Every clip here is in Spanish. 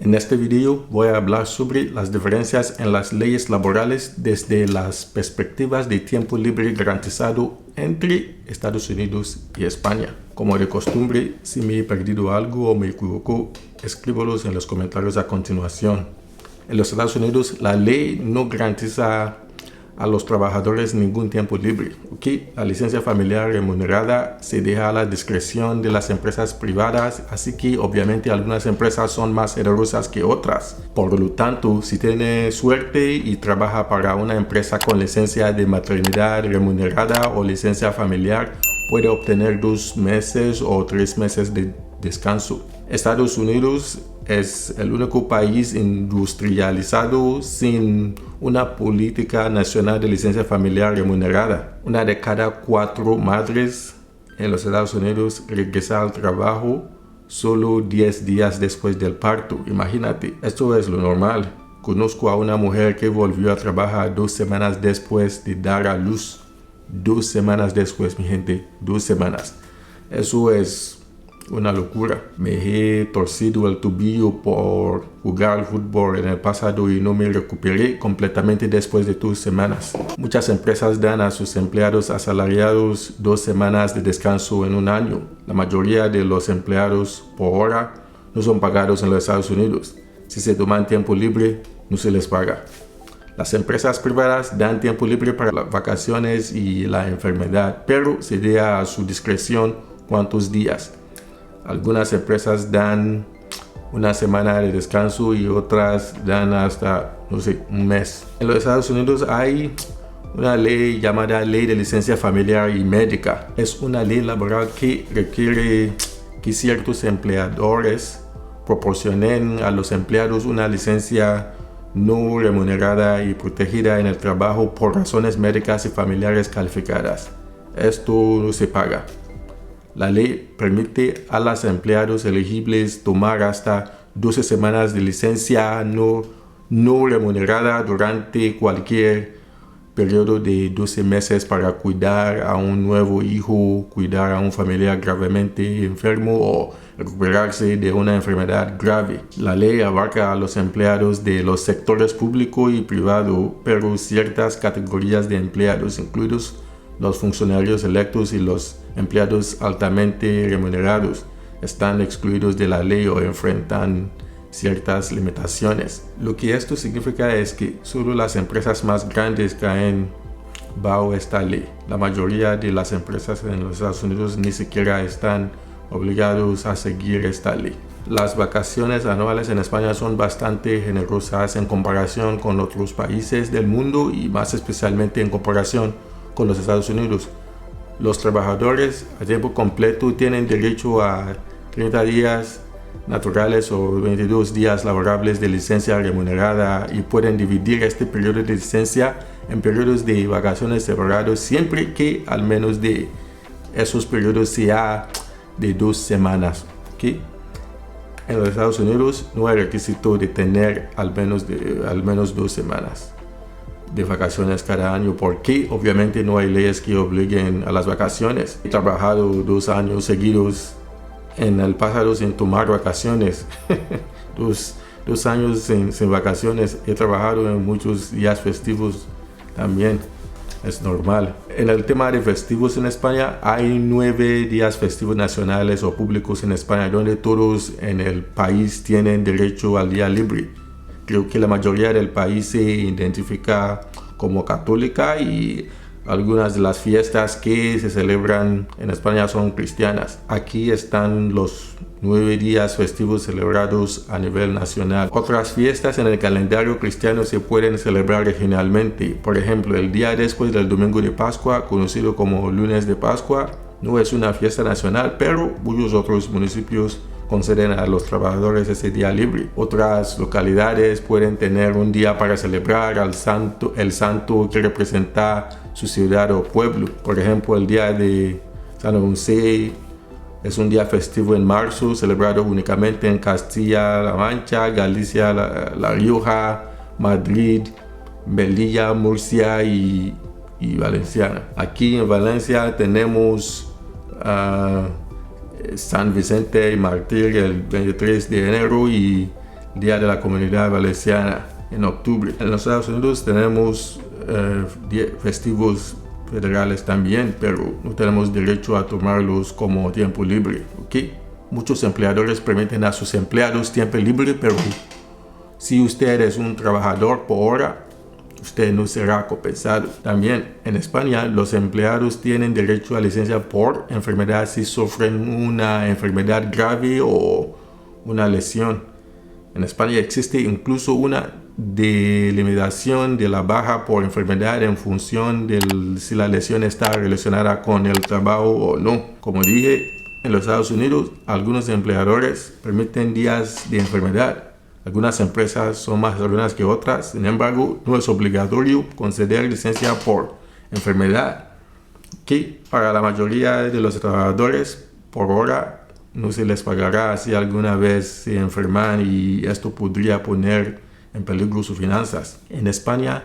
En este video voy a hablar sobre las diferencias en las leyes laborales desde las perspectivas de tiempo libre garantizado entre Estados Unidos y España. Como de costumbre, si me he perdido algo o me equivoco, escríbelos en los comentarios a continuación. En los Estados Unidos, la ley no garantiza a los trabajadores ningún tiempo libre. La licencia familiar remunerada se deja a la discreción de las empresas privadas, así que obviamente algunas empresas son más generosas que otras. Por lo tanto, si tiene suerte y trabaja para una empresa con licencia de maternidad remunerada o licencia familiar, puede obtener 2 meses o 3 meses de descanso. Estados Unidos es el único país industrializado sin una política nacional de licencia familiar remunerada. Una de cada 4 madres en los Estados Unidos regresa al trabajo solo 10 días después del parto. Imagínate, esto es lo normal. Conozco a una mujer que volvió a trabajar 2 semanas después de dar a luz. 2 semanas después, mi gente, 2 semanas. Eso es una locura. Me he torcido el tobillo por jugar al fútbol en el pasado y no me recuperé completamente después de 2 semanas. Muchas empresas dan a sus empleados asalariados 2 semanas de descanso en un año. La mayoría de los empleados por hora no son pagados en los Estados Unidos. Si se toman tiempo libre, no se les paga. Las empresas privadas dan tiempo libre para las vacaciones y la enfermedad, pero se deja a su discreción cuántos días. Algunas empresas dan una semana de descanso y otras dan hasta, un mes. En los Estados Unidos hay una ley llamada Ley de Licencia Familiar y Médica. Es una ley laboral que requiere que ciertos empleadores proporcionen a los empleados una licencia no remunerada y protegida en el trabajo por razones médicas y familiares calificadas. Esto no se paga. La ley permite a los empleados elegibles tomar hasta 12 semanas de licencia no remunerada durante cualquier periodo de 12 meses para cuidar a un nuevo hijo, cuidar a un familiar gravemente enfermo o recuperarse de una enfermedad grave. La ley abarca a los empleados de los sectores público y privado, pero ciertas categorías de empleados, incluidos los funcionarios electos y los empleados altamente remunerados, están excluidos de la ley o enfrentan ciertas limitaciones. Lo que esto significa es que solo las empresas más grandes caen bajo esta ley. La mayoría de las empresas en los Estados Unidos ni siquiera están obligados a seguir esta ley. Las vacaciones anuales en España son bastante generosas en comparación con otros países del mundo y más especialmente en comparación con los Estados Unidos. Los trabajadores a tiempo completo tienen derecho a 30 días naturales o 22 días laborables de licencia remunerada y pueden dividir este periodo de licencia en periodos de vacaciones separados siempre que al menos de esos periodos sea de 2 semanas. En los Estados Unidos no hay requisito de tener al menos 2 semanas de vacaciones cada año, porque obviamente no hay leyes que obliguen a las vacaciones. He trabajado 2 años seguidos en el pasado sin tomar vacaciones. 2 años sin vacaciones. He trabajado en muchos días festivos también. Es normal. En el tema de festivos en España, hay 9 días festivos nacionales o públicos en España, donde todos en el país tienen derecho al día libre. Creo que la mayoría del país se identifica como católica y algunas de las fiestas que se celebran en España son cristianas. Aquí están los 9 días festivos celebrados a nivel nacional. Otras fiestas en el calendario cristiano se pueden celebrar regionalmente. Por ejemplo, el día después del domingo de Pascua, conocido como lunes de Pascua, no es una fiesta nacional, pero muchos otros municipios conceden a los trabajadores ese día libre. Otras localidades pueden tener un día para celebrar el santo que representa su ciudad o pueblo. Por ejemplo, el día de San José es un día festivo en marzo, celebrado únicamente en Castilla-La Mancha, Galicia, La Rioja, Madrid, Melilla, Murcia y Valenciana. Aquí en Valencia tenemos San Vicente y Mártir el 23 de enero y Día de la Comunidad Valenciana en octubre. En los Estados Unidos tenemos festivos federales también, pero no tenemos derecho a tomarlos como tiempo libre, ¿ok? Muchos empleadores permiten a sus empleados tiempo libre, pero si usted es un trabajador por hora, usted no será compensado. También en España los empleados tienen derecho a licencia por enfermedad si sufren una enfermedad grave o una lesión. En España existe incluso una delimitación de la baja por enfermedad en función de si la lesión está relacionada con el trabajo o no. Como dije, en los Estados Unidos algunos empleadores permiten días de enfermedad. Algunas empresas son más ordenadas que otras, sin embargo, no es obligatorio conceder licencia por enfermedad, que para la mayoría de los trabajadores por hora no se les pagará si alguna vez se enferman y esto podría poner en peligro sus finanzas. En España,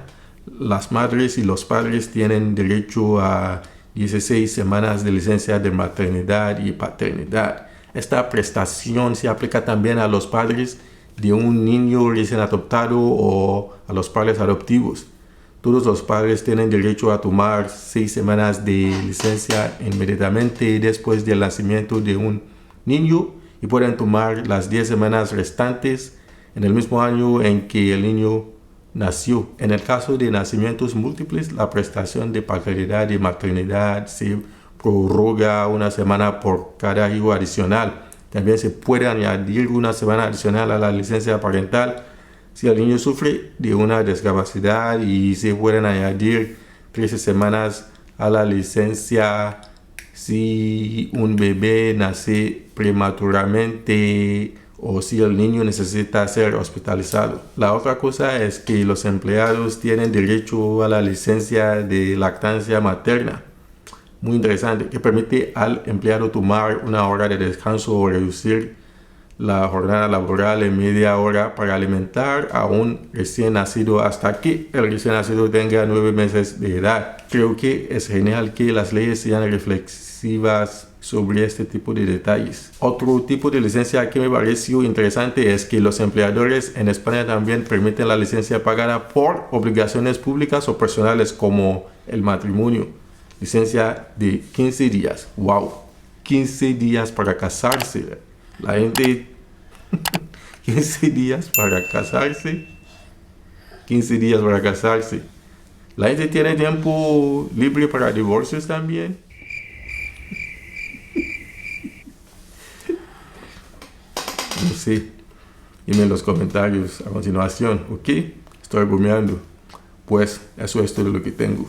las madres y los padres tienen derecho a 16 semanas de licencia de maternidad y paternidad. Esta prestación se aplica también a los padres de un niño recién adoptado o a los padres adoptivos. Todos los padres tienen derecho a tomar 6 semanas de licencia inmediatamente después del nacimiento de un niño y pueden tomar las 10 semanas restantes en el mismo año en que el niño nació. En el caso de nacimientos múltiples, la prestación de paternidad y maternidad se prorroga una semana por cada hijo adicional. También se puede añadir una semana adicional a la licencia parental si el niño sufre de una discapacidad y se pueden añadir 13 semanas a la licencia si un bebé nace prematuramente o si el niño necesita ser hospitalizado. La otra cosa es que los empleados tienen derecho a la licencia de lactancia materna. Muy interesante, que permite al empleado tomar una hora de descanso o reducir la jornada laboral en media hora para alimentar a un recién nacido hasta que el recién nacido tenga 9 meses de edad. Creo que es genial que las leyes sean reflexivas sobre este tipo de detalles. Otro tipo de licencia que me pareció interesante es que los empleadores en España también permiten la licencia pagada por obligaciones públicas o personales como el matrimonio. Licencia de 15 días. ¡Wow! 15 días para casarse. La gente... 15 días para casarse. 15 días para casarse. La gente tiene tiempo libre para divorcios también. No sé. Dime en los comentarios a continuación, ¿ok? Estoy bromeando. Pues eso es todo lo que tengo.